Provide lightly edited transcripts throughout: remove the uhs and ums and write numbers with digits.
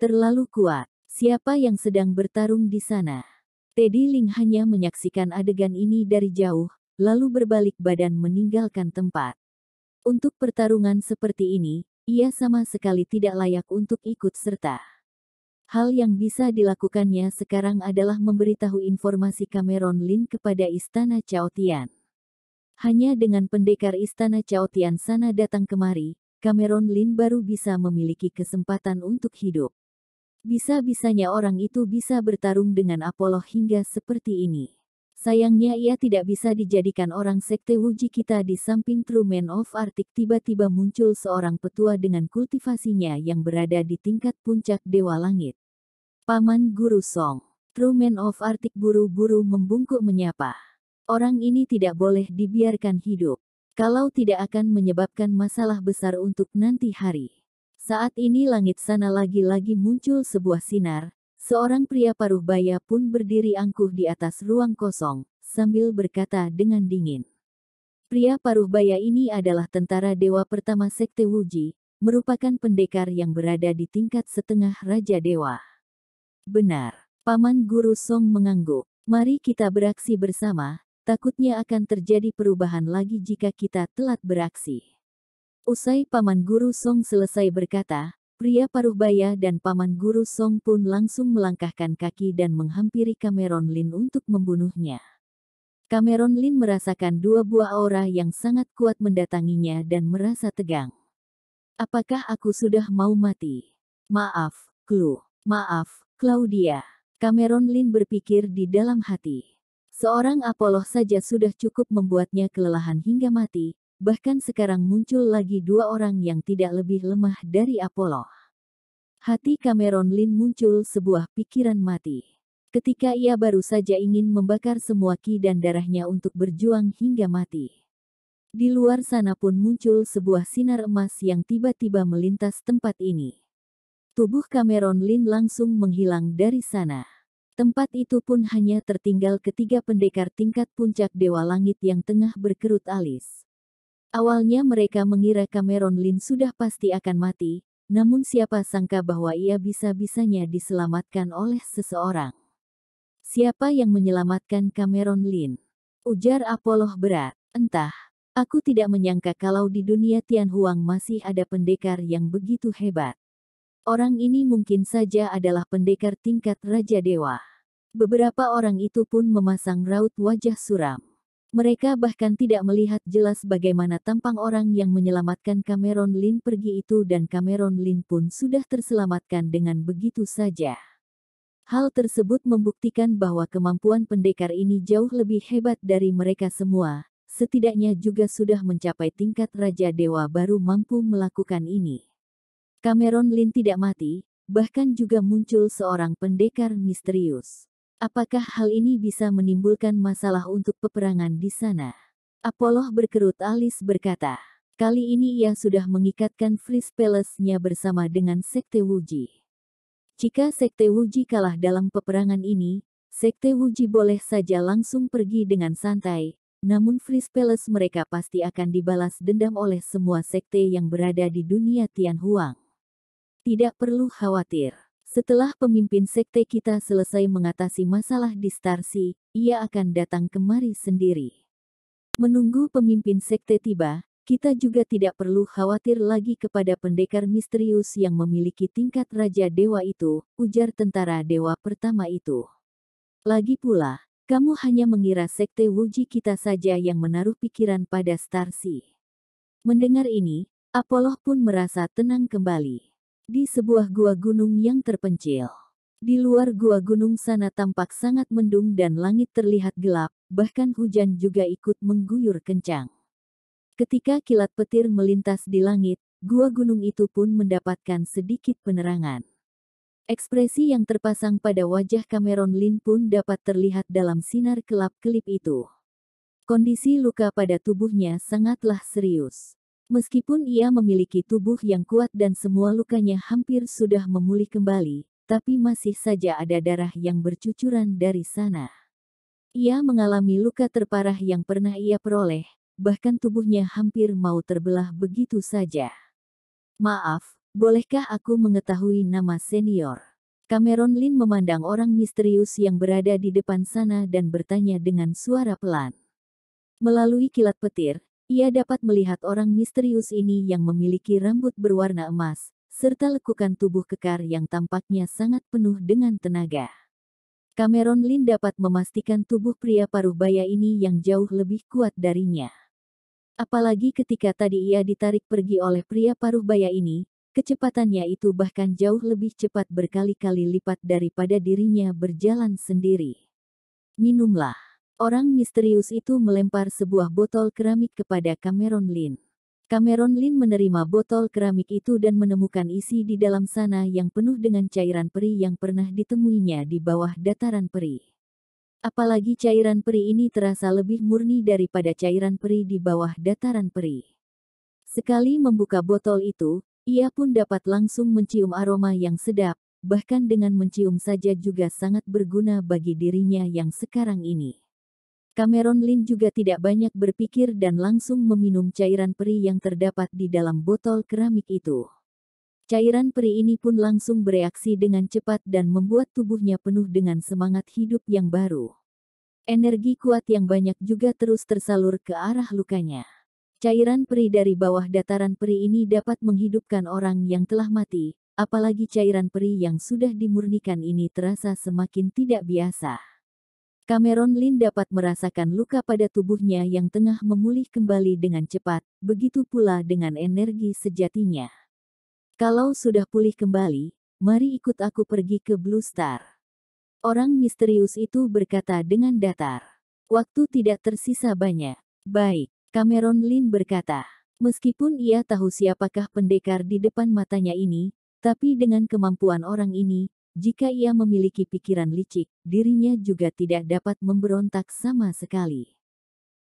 Terlalu kuat. Siapa yang sedang bertarung di sana? Teddy Ling hanya menyaksikan adegan ini dari jauh, lalu berbalik badan meninggalkan tempat. Untuk pertarungan seperti ini, ia sama sekali tidak layak untuk ikut serta. Hal yang bisa dilakukannya sekarang adalah memberitahu informasi Cameron Lin kepada Istana Chaotian. Hanya dengan pendekar Istana Chaotian sana datang kemari, Cameron Lin baru bisa memiliki kesempatan untuk hidup. Bisa-bisanya orang itu bisa bertarung dengan Apollo hingga seperti ini. Sayangnya ia tidak bisa dijadikan orang sekte Wuji kita. Di samping True Man of Arctic tiba-tiba muncul seorang petua dengan kultivasinya yang berada di tingkat puncak Dewa Langit. Paman Guru Song. True Man of Arctic buru-buru membungkuk menyapa. Orang ini tidak boleh dibiarkan hidup. Kalau tidak akan menyebabkan masalah besar untuk nanti hari. Saat ini langit sana lagi-lagi muncul sebuah sinar, seorang pria paruh baya pun berdiri angkuh di atas ruang kosong, sambil berkata dengan dingin. Pria paruh baya ini adalah tentara dewa pertama Sekte Wuji, merupakan pendekar yang berada di tingkat setengah Raja Dewa. Benar, Paman Guru Song mengangguk. Mari kita beraksi bersama, takutnya akan terjadi perubahan lagi jika kita telat beraksi. Usai Paman Guru Song selesai berkata, pria paruh baya dan Paman Guru Song pun langsung melangkahkan kaki dan menghampiri Cameron Lin untuk membunuhnya. Cameron Lin merasakan dua buah aura yang sangat kuat mendatanginya dan merasa tegang. Apakah aku sudah mau mati? Maaf, Clue. Maaf, Claudia. Cameron Lin berpikir di dalam hati. Seorang Apollo saja sudah cukup membuatnya kelelahan hingga mati. Bahkan sekarang muncul lagi dua orang yang tidak lebih lemah dari Apollo. Hati Cameron Lin muncul sebuah pikiran mati. Ketika ia baru saja ingin membakar semua ki dan darahnya untuk berjuang hingga mati. Di luar sana pun muncul sebuah sinar emas yang tiba-tiba melintas tempat ini. Tubuh Cameron Lin langsung menghilang dari sana. Tempat itu pun hanya tertinggal ketiga pendekar tingkat puncak Dewa Langit yang tengah berkerut alis. Awalnya mereka mengira Cameron Lin sudah pasti akan mati, namun siapa sangka bahwa ia bisa-bisanya diselamatkan oleh seseorang. Siapa yang menyelamatkan Cameron Lin? Ujar Apollo berat. Entah, aku tidak menyangka kalau di dunia Tianhuang masih ada pendekar yang begitu hebat. Orang ini mungkin saja adalah pendekar tingkat Raja Dewa. Beberapa orang itu pun memasang raut wajah suram. Mereka bahkan tidak melihat jelas bagaimana tampang orang yang menyelamatkan Cameron Lin pergi itu dan Cameron Lin pun sudah terselamatkan dengan begitu saja. Hal tersebut membuktikan bahwa kemampuan pendekar ini jauh lebih hebat dari mereka semua, setidaknya juga sudah mencapai tingkat Raja Dewa baru mampu melakukan ini. Cameron Lin tidak mati, bahkan juga muncul seorang pendekar misterius. Apakah hal ini bisa menimbulkan masalah untuk peperangan di sana? Apollo berkerut alis berkata, kali ini ia sudah mengikatkan Freeze Palace-nya bersama dengan Sekte Wuji. Jika Sekte Wuji kalah dalam peperangan ini, Sekte Wuji boleh saja langsung pergi dengan santai, namun Freeze Palace mereka pasti akan dibalas dendam oleh semua sekte yang berada di dunia Tianhuang. Tidak perlu khawatir. Setelah pemimpin sekte kita selesai mengatasi masalah di Star Sea, ia akan datang kemari sendiri. Menunggu pemimpin sekte tiba, kita juga tidak perlu khawatir lagi kepada pendekar misterius yang memiliki tingkat Raja Dewa itu, ujar tentara dewa pertama itu. Lagi pula, kamu hanya mengira sekte Wuji kita saja yang menaruh pikiran pada Star Sea. Mendengar ini, Apollo pun merasa tenang kembali. Di sebuah gua gunung yang terpencil. Di luar gua gunung sana tampak sangat mendung dan langit terlihat gelap, bahkan hujan juga ikut mengguyur kencang. Ketika kilat petir melintas di langit, gua gunung itu pun mendapatkan sedikit penerangan. Ekspresi yang terpasang pada wajah Cameron Lin pun dapat terlihat dalam sinar kelap-kelip itu. Kondisi luka pada tubuhnya sangatlah serius. Meskipun ia memiliki tubuh yang kuat dan semua lukanya hampir sudah memulih kembali, tapi masih saja ada darah yang bercucuran dari sana. Ia mengalami luka terparah yang pernah ia peroleh, bahkan tubuhnya hampir mau terbelah begitu saja. Maaf, Bolehkah aku mengetahui nama senior? Cameron Lin memandang orang misterius yang berada di depan sana dan bertanya dengan suara pelan. Melalui kilat petir, ia dapat melihat orang misterius ini yang memiliki rambut berwarna emas, serta lekukan tubuh kekar yang tampaknya sangat penuh dengan tenaga. Cameron Lin dapat memastikan tubuh pria paruh baya ini yang jauh lebih kuat darinya. Apalagi ketika tadi ia ditarik pergi oleh pria paruh baya ini, kecepatannya itu bahkan jauh lebih cepat berkali-kali lipat daripada dirinya berjalan sendiri. Minumlah. Orang misterius itu melempar sebuah botol keramik kepada Cameron Lin. Cameron Lin menerima botol keramik itu dan menemukan isi di dalam sana yang penuh dengan cairan peri yang pernah ditemuinya di bawah dataran peri. Apalagi cairan peri ini terasa lebih murni daripada cairan peri di bawah dataran peri. Sekali membuka botol itu, ia pun dapat langsung mencium aroma yang sedap, bahkan dengan mencium saja juga sangat berguna bagi dirinya yang sekarang ini. Cameron Lin juga tidak banyak berpikir dan langsung meminum cairan peri yang terdapat di dalam botol keramik itu. Cairan peri ini pun langsung bereaksi dengan cepat dan membuat tubuhnya penuh dengan semangat hidup yang baru. Energi kuat yang banyak juga terus tersalur ke arah lukanya. Cairan peri dari bawah dataran peri ini dapat menghidupkan orang yang telah mati, apalagi cairan peri yang sudah dimurnikan ini terasa semakin tidak biasa. Cameron Lin dapat merasakan luka pada tubuhnya yang tengah memulih kembali dengan cepat, begitu pula dengan energi sejatinya. Kalau sudah pulih kembali, mari ikut aku pergi ke Blue Star. Orang misterius itu berkata dengan datar. Waktu tidak tersisa banyak. Baik. Cameron Lin berkata, meskipun ia tahu siapakah pendekar di depan matanya ini, tapi dengan kemampuan orang ini, jika ia memiliki pikiran licik, dirinya juga tidak dapat memberontak sama sekali.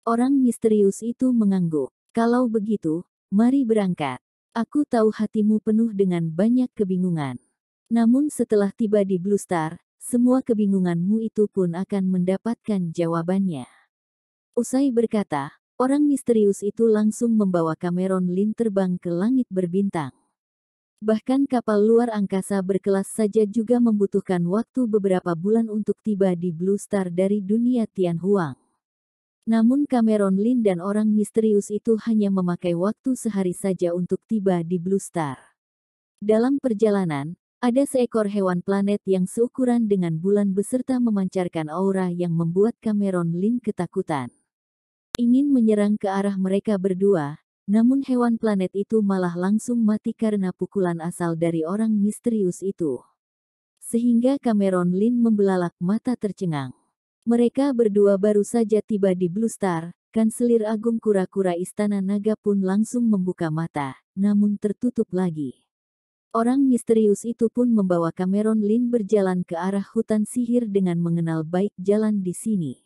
Orang misterius itu mengangguk. Kalau begitu, mari berangkat. Aku tahu hatimu penuh dengan banyak kebingungan. Namun setelah tiba di Blue Star, semua kebingunganmu itu pun akan mendapatkan jawabannya. Usai berkata, orang misterius itu langsung membawa Cameron Lin terbang ke langit berbintang. Bahkan kapal luar angkasa berkelas saja juga membutuhkan waktu beberapa bulan untuk tiba di Blue Star dari dunia Tianhuang. Namun Cameron Lin dan orang misterius itu hanya memakai waktu sehari saja untuk tiba di Blue Star. Dalam perjalanan, ada seekor hewan planet yang seukuran dengan bulan beserta memancarkan aura yang membuat Cameron Lin ketakutan. Ingin menyerang ke arah mereka berdua, namun hewan planet itu malah langsung mati karena pukulan asal dari orang misterius itu. Sehingga Cameron Lin membelalak mata tercengang. Mereka berdua baru saja tiba di Blue Star, Kanselir Agung Kura-Kura Istana Naga pun langsung membuka mata, namun tertutup lagi. Orang misterius itu pun membawa Cameron Lin berjalan ke arah hutan sihir dengan mengenal baik jalan di sini.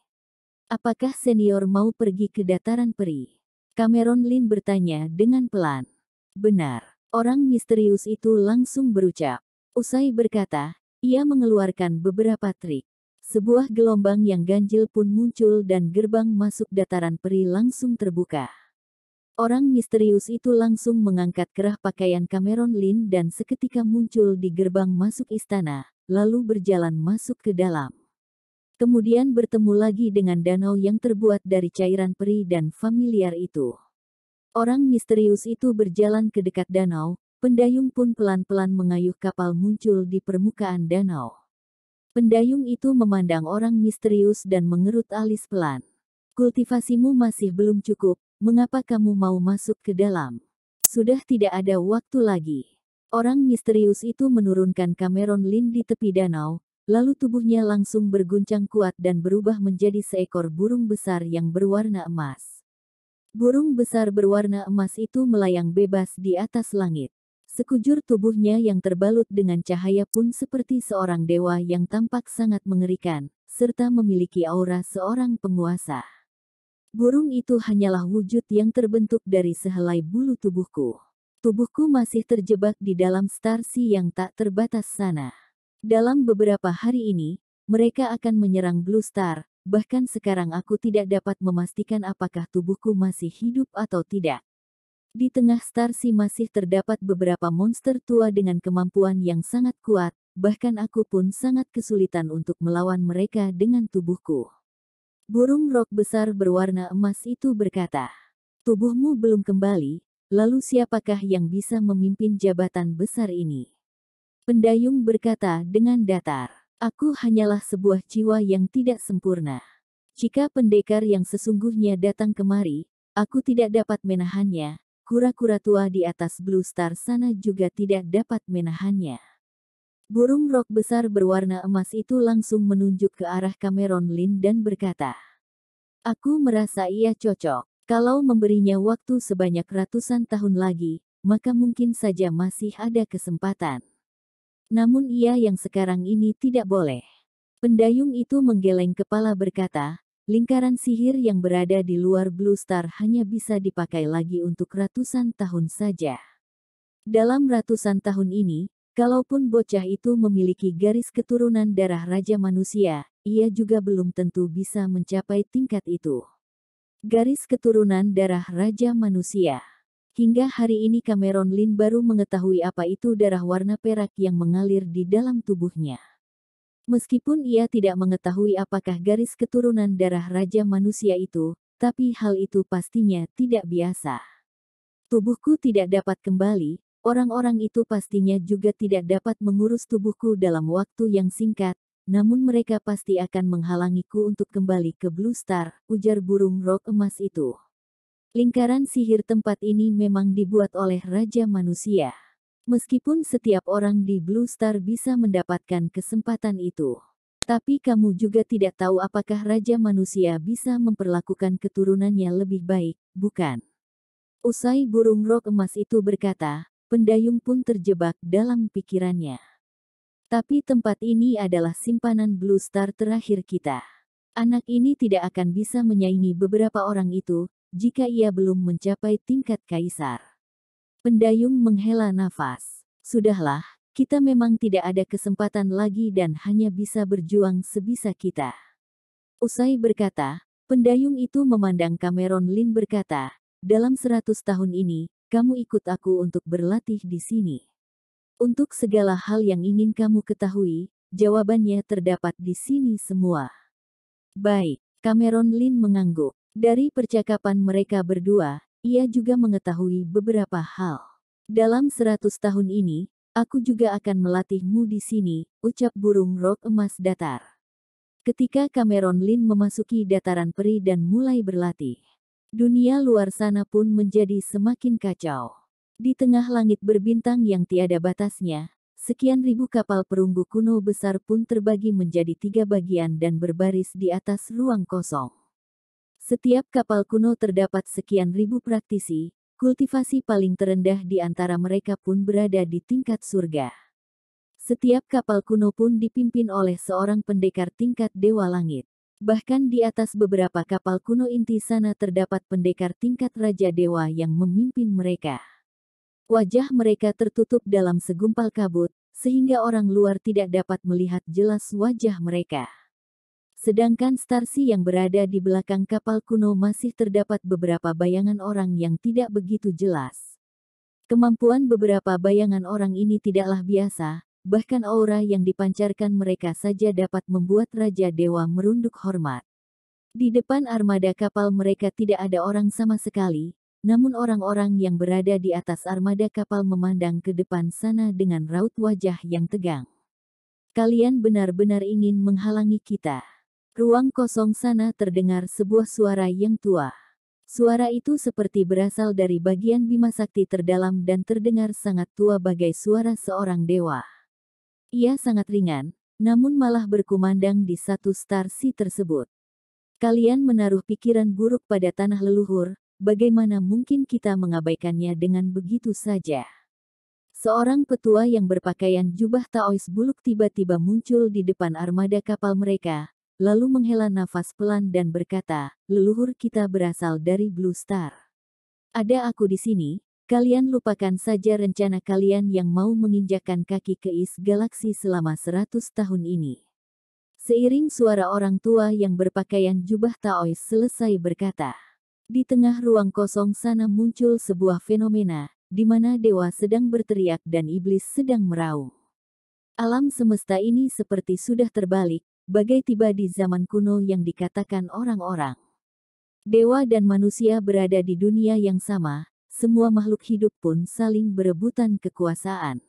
Apakah senior mau pergi ke dataran peri? Cameron Lin bertanya dengan pelan. Benar. Orang misterius itu langsung berucap. Usai berkata, ia mengeluarkan beberapa trik. Sebuah gelombang yang ganjil pun muncul dan gerbang masuk dataran peri langsung terbuka. Orang misterius itu langsung mengangkat kerah pakaian Cameron Lin dan seketika muncul di gerbang masuk istana, lalu berjalan masuk ke dalam. Kemudian bertemu lagi dengan danau yang terbuat dari cairan peri dan familiar itu. Orang misterius itu berjalan ke dekat danau, pendayung pun pelan-pelan mengayuh kapal muncul di permukaan danau. Pendayung itu memandang orang misterius dan mengerut alis pelan. Kultivasimu masih belum cukup, mengapa kamu mau masuk ke dalam? Sudah tidak ada waktu lagi. Orang misterius itu menurunkan Cameron Lin di tepi danau, lalu tubuhnya langsung berguncang kuat dan berubah menjadi seekor burung besar yang berwarna emas. Burung besar berwarna emas itu melayang bebas di atas langit. Sekujur tubuhnya yang terbalut dengan cahaya pun seperti seorang dewa yang tampak sangat mengerikan, serta memiliki aura seorang penguasa. Burung itu hanyalah wujud yang terbentuk dari sehelai bulu tubuhku. Tubuhku masih terjebak di dalam starsi yang tak terbatas sana. Dalam beberapa hari ini, mereka akan menyerang Blue Star, bahkan sekarang aku tidak dapat memastikan apakah tubuhku masih hidup atau tidak. Di tengah Star Sea masih terdapat beberapa monster tua dengan kemampuan yang sangat kuat, bahkan aku pun sangat kesulitan untuk melawan mereka dengan tubuhku. Burung rok besar berwarna emas itu berkata, "Tubuhmu belum kembali, lalu siapakah yang bisa memimpin jabatan besar ini?" Pendayung berkata dengan datar, "Aku hanyalah sebuah jiwa yang tidak sempurna. Jika pendekar yang sesungguhnya datang kemari, aku tidak dapat menahannya. Kura-kura tua di atas Blue Star sana juga tidak dapat menahannya." Burung rok besar berwarna emas itu langsung menunjuk ke arah Cameron Lin dan berkata, "Aku merasa ia cocok. Kalau memberinya waktu sebanyak ratusan tahun lagi, maka mungkin saja masih ada kesempatan. Namun ia yang sekarang ini tidak boleh." Pendayung itu menggeleng kepala berkata, "Lingkaran sihir yang berada di luar Blue Star hanya bisa dipakai lagi untuk ratusan tahun saja. Dalam ratusan tahun ini, kalaupun bocah itu memiliki garis keturunan darah Raja Manusia, ia juga belum tentu bisa mencapai tingkat itu." Garis keturunan darah Raja Manusia. Hingga hari ini Cameron Lin baru mengetahui apa itu darah warna perak yang mengalir di dalam tubuhnya. Meskipun ia tidak mengetahui apakah garis keturunan darah Raja Manusia itu, tapi hal itu pastinya tidak biasa. Tubuhku tidak dapat kembali, orang-orang itu pastinya juga tidak dapat mengurus tubuhku dalam waktu yang singkat, namun mereka pasti akan menghalangiku untuk kembali ke Blue Star, ujar burung rok emas itu. Lingkaran sihir tempat ini memang dibuat oleh Raja Manusia. Meskipun setiap orang di Blue Star bisa mendapatkan kesempatan itu. Tapi kamu juga tidak tahu apakah Raja Manusia bisa memperlakukan keturunannya lebih baik, bukan? Usai burung rok emas itu berkata, pendayung pun terjebak dalam pikirannya. Tapi tempat ini adalah simpanan Blue Star terakhir kita. Anak ini tidak akan bisa menyaingi beberapa orang itu, jika ia belum mencapai tingkat kaisar. Pendayung menghela nafas. Sudahlah, kita memang tidak ada kesempatan lagi dan hanya bisa berjuang sebisa kita. Usai berkata, pendayung itu memandang Cameron Lin berkata, "Dalam 100 tahun ini, kamu ikut aku untuk berlatih di sini. Untuk segala hal yang ingin kamu ketahui, jawabannya terdapat di sini semua." Baik, Cameron Lin mengangguk. Dari percakapan mereka berdua, ia juga mengetahui beberapa hal. "Dalam 100 tahun ini, aku juga akan melatihmu di sini," ucap burung rok emas datar. Ketika Cameron Lin memasuki dataran peri dan mulai berlatih, dunia luar sana pun menjadi semakin kacau. Di tengah langit berbintang yang tiada batasnya, sekian ribu kapal perunggu kuno besar pun terbagi menjadi 3 bagian dan berbaris di atas ruang kosong. Setiap kapal kuno terdapat sekian ribu praktisi, kultivasi paling terendah di antara mereka pun berada di tingkat surga. Setiap kapal kuno pun dipimpin oleh seorang pendekar tingkat dewa langit. Bahkan di atas beberapa kapal kuno inti sana terdapat pendekar tingkat raja dewa yang memimpin mereka. Wajah mereka tertutup dalam segumpal kabut, sehingga orang luar tidak dapat melihat jelas wajah mereka. Sedangkan Star Sea yang berada di belakang kapal kuno masih terdapat beberapa bayangan orang yang tidak begitu jelas. Kemampuan beberapa bayangan orang ini tidaklah biasa, bahkan aura yang dipancarkan mereka saja dapat membuat Raja Dewa merunduk hormat. Di depan armada kapal mereka tidak ada orang sama sekali, namun orang-orang yang berada di atas armada kapal memandang ke depan sana dengan raut wajah yang tegang. "Kalian benar-benar ingin menghalangi kita." Ruang kosong sana terdengar sebuah suara yang tua. Suara itu seperti berasal dari bagian Bima Sakti terdalam dan terdengar sangat tua bagai suara seorang dewa. Ia sangat ringan, namun malah berkumandang di satu Star Sea tersebut. "Kalian menaruh pikiran buruk pada tanah leluhur, bagaimana mungkin kita mengabaikannya dengan begitu saja?" Seorang petua yang berpakaian jubah Taois buluk tiba-tiba muncul di depan armada kapal mereka, lalu menghela nafas pelan dan berkata, "Leluhur kita berasal dari Blue Star. Ada aku di sini, kalian lupakan saja rencana kalian yang mau menginjakkan kaki ke is galaksi selama 100 tahun ini." Seiring suara orang tua yang berpakaian jubah Taois selesai berkata, Di tengah ruang kosong sana muncul sebuah fenomena, di mana dewa sedang berteriak dan iblis sedang meraung. Alam semesta ini seperti sudah terbalik, bagai tiba di zaman kuno yang dikatakan orang-orang. Dewa dan manusia berada di dunia yang sama, semua makhluk hidup pun saling berebutan kekuasaan.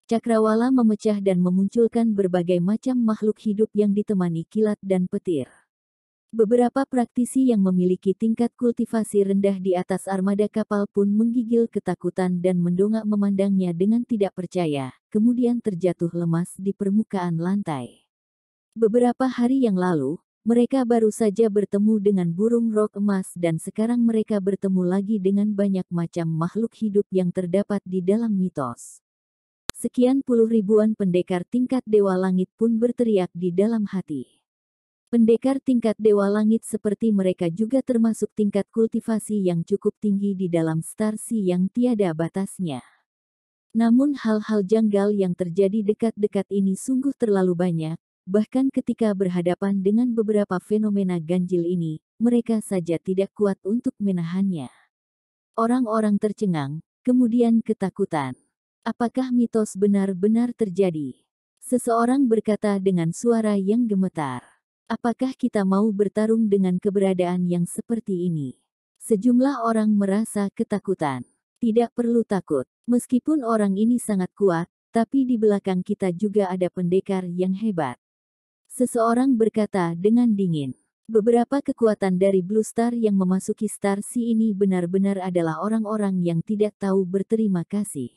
Cakrawala memecah dan memunculkan berbagai macam makhluk hidup yang ditemani kilat dan petir. Beberapa praktisi yang memiliki tingkat kultivasi rendah di atas armada kapal pun menggigil ketakutan dan mendongak memandangnya dengan tidak percaya, kemudian terjatuh lemas di permukaan lantai. Beberapa hari yang lalu, mereka baru saja bertemu dengan burung rok emas dan sekarang mereka bertemu lagi dengan banyak macam makhluk hidup yang terdapat di dalam mitos. Sekian puluh ribuan pendekar tingkat Dewa Langit pun berteriak di dalam hati. Pendekar tingkat Dewa Langit seperti mereka juga termasuk tingkat kultivasi yang cukup tinggi di dalam Starsi yang tiada batasnya. Namun hal-hal janggal yang terjadi dekat-dekat ini sungguh terlalu banyak, bahkan ketika berhadapan dengan beberapa fenomena ganjil ini, mereka saja tidak kuat untuk menahannya. Orang-orang tercengang, kemudian ketakutan. Apakah mitos benar-benar terjadi? Seseorang berkata dengan suara yang gemetar. Apakah kita mau bertarung dengan keberadaan yang seperti ini? Sejumlah orang merasa ketakutan. Tidak perlu takut, meskipun orang ini sangat kuat, tapi di belakang kita juga ada pendekar yang hebat. Seseorang berkata dengan dingin. Beberapa kekuatan dari Blue Star yang memasuki Star Sea ini benar-benar adalah orang-orang yang tidak tahu berterima kasih.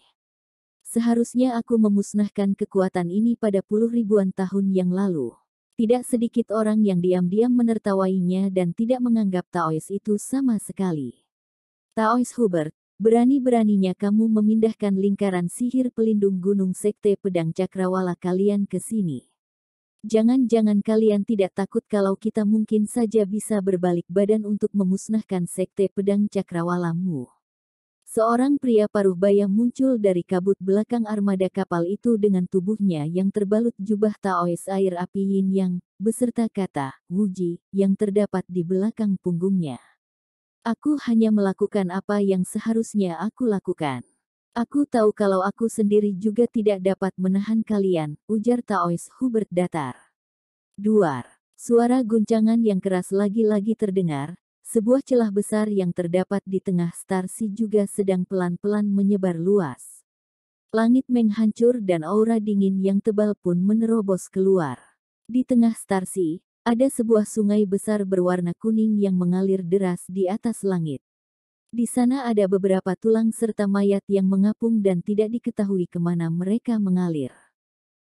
Seharusnya aku memusnahkan kekuatan ini pada puluh ribuan tahun yang lalu. Tidak sedikit orang yang diam-diam menertawainya dan tidak menganggap Taois itu sama sekali. Taois Hubert, berani-beraninya kamu memindahkan lingkaran sihir pelindung gunung sekte pedang cakrawala kalian ke sini. Jangan-jangan kalian tidak takut kalau kita mungkin saja bisa berbalik badan untuk memusnahkan sekte pedang cakrawalamu. Seorang pria paruh baya muncul dari kabut belakang armada kapal itu dengan tubuhnya yang terbalut jubah Taois air api Yin Yang, beserta kata, Wuji, yang terdapat di belakang punggungnya. Aku hanya melakukan apa yang seharusnya aku lakukan. Aku tahu kalau aku sendiri juga tidak dapat menahan kalian, ujar Taois Hubert datar. Duar. Suara guncangan yang keras lagi-lagi terdengar. Sebuah celah besar yang terdapat di tengah Starsi juga sedang pelan-pelan menyebar luas. Langit menghancur dan aura dingin yang tebal pun menerobos keluar. Di tengah Starsi, ada sebuah sungai besar berwarna kuning yang mengalir deras di atas langit. Di sana ada beberapa tulang serta mayat yang mengapung dan tidak diketahui kemana mereka mengalir.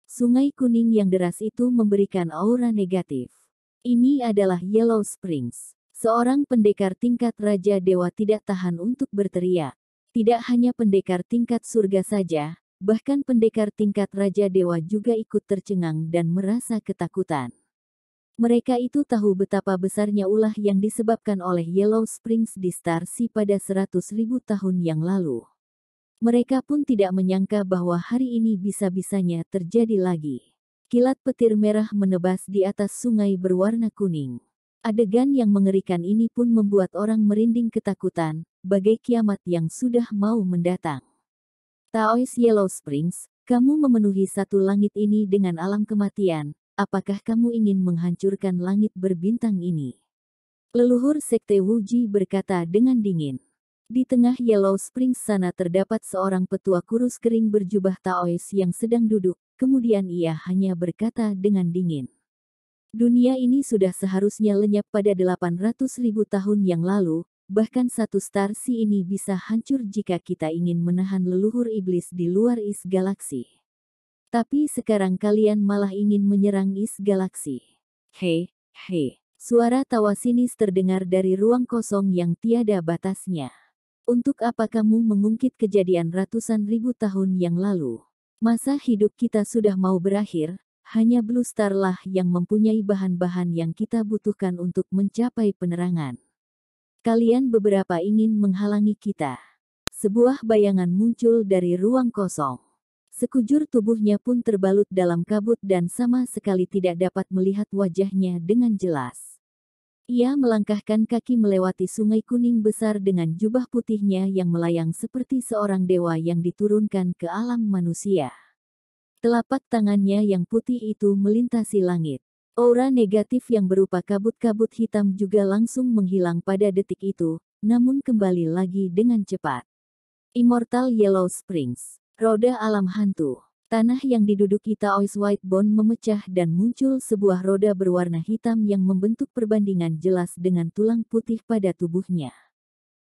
Sungai kuning yang deras itu memberikan aura negatif. Ini adalah Yellow Springs. Seorang pendekar tingkat Raja Dewa tidak tahan untuk berteriak. Tidak hanya pendekar tingkat surga saja, bahkan pendekar tingkat Raja Dewa juga ikut tercengang dan merasa ketakutan. Mereka itu tahu betapa besarnya ulah yang disebabkan oleh Yellow Springs di Star Sea pada 100.000 tahun yang lalu. Mereka pun tidak menyangka bahwa hari ini bisa-bisanya terjadi lagi. Kilat petir merah menebas di atas sungai berwarna kuning. Adegan yang mengerikan ini pun membuat orang merinding ketakutan, bagai kiamat yang sudah mau mendatang. Taois Yellow Springs, kamu memenuhi satu langit ini dengan alam kematian, apakah kamu ingin menghancurkan langit berbintang ini? Leluhur Sekte Wuji berkata dengan dingin. Di tengah Yellow Springs sana terdapat seorang petua kurus kering berjubah Taois yang sedang duduk, kemudian ia hanya berkata dengan dingin. Dunia ini sudah seharusnya lenyap pada 800.000 tahun yang lalu, bahkan satu Star Sea ini bisa hancur jika kita ingin menahan leluhur iblis di luar is galaksi. Tapi sekarang kalian malah ingin menyerang is galaksi. He, he. Suara tawa sinis terdengar dari ruang kosong yang tiada batasnya. Untuk apa kamu mengungkit kejadian ratusan ribu tahun yang lalu? Masa hidup kita sudah mau berakhir? Hanya Blue Star lah yang mempunyai bahan-bahan yang kita butuhkan untuk mencapai penerangan. Kalian beberapa ingin menghalangi kita. Sebuah bayangan muncul dari ruang kosong. Sekujur tubuhnya pun terbalut dalam kabut dan sama sekali tidak dapat melihat wajahnya dengan jelas. Ia melangkahkan kaki melewati sungai kuning besar dengan jubah putihnya yang melayang seperti seorang dewa yang diturunkan ke alam manusia. Telapak tangannya yang putih itu melintasi langit. Aura negatif yang berupa kabut-kabut hitam juga langsung menghilang pada detik itu, namun kembali lagi dengan cepat. Immortal Yellow Springs. Roda alam hantu. Tanah yang diduduki Taoist Whitebone memecah dan muncul sebuah roda berwarna hitam yang membentuk perbandingan jelas dengan tulang putih pada tubuhnya.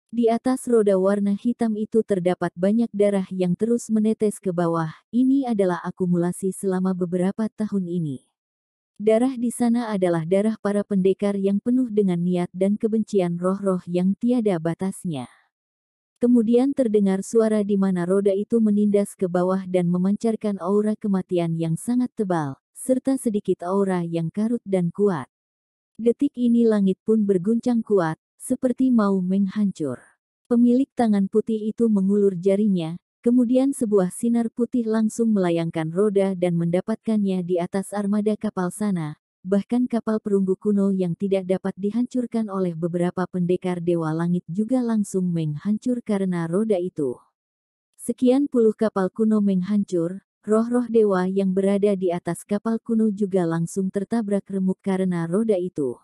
Di atas roda warna hitam itu terdapat banyak darah yang terus menetes ke bawah. Ini adalah akumulasi selama beberapa tahun ini. Darah di sana adalah darah para pendekar yang penuh dengan niat dan kebencian roh-roh yang tiada batasnya. Kemudian terdengar suara di mana roda itu menindas ke bawah dan memancarkan aura kematian yang sangat tebal, serta sedikit aura yang karut dan kuat. Detik ini langit pun berguncang kuat, seperti mau menghancur. Pemilik tangan putih itu mengulur jarinya, kemudian sebuah sinar putih langsung melayangkan roda dan mendapatkannya di atas armada kapal sana. Bahkan kapal perunggu kuno yang tidak dapat dihancurkan oleh beberapa pendekar dewa langit juga langsung menghancur karena roda itu. Sekian puluh kapal kuno menghancur, roh-roh dewa yang berada di atas kapal kuno juga langsung tertabrak remuk karena roda itu.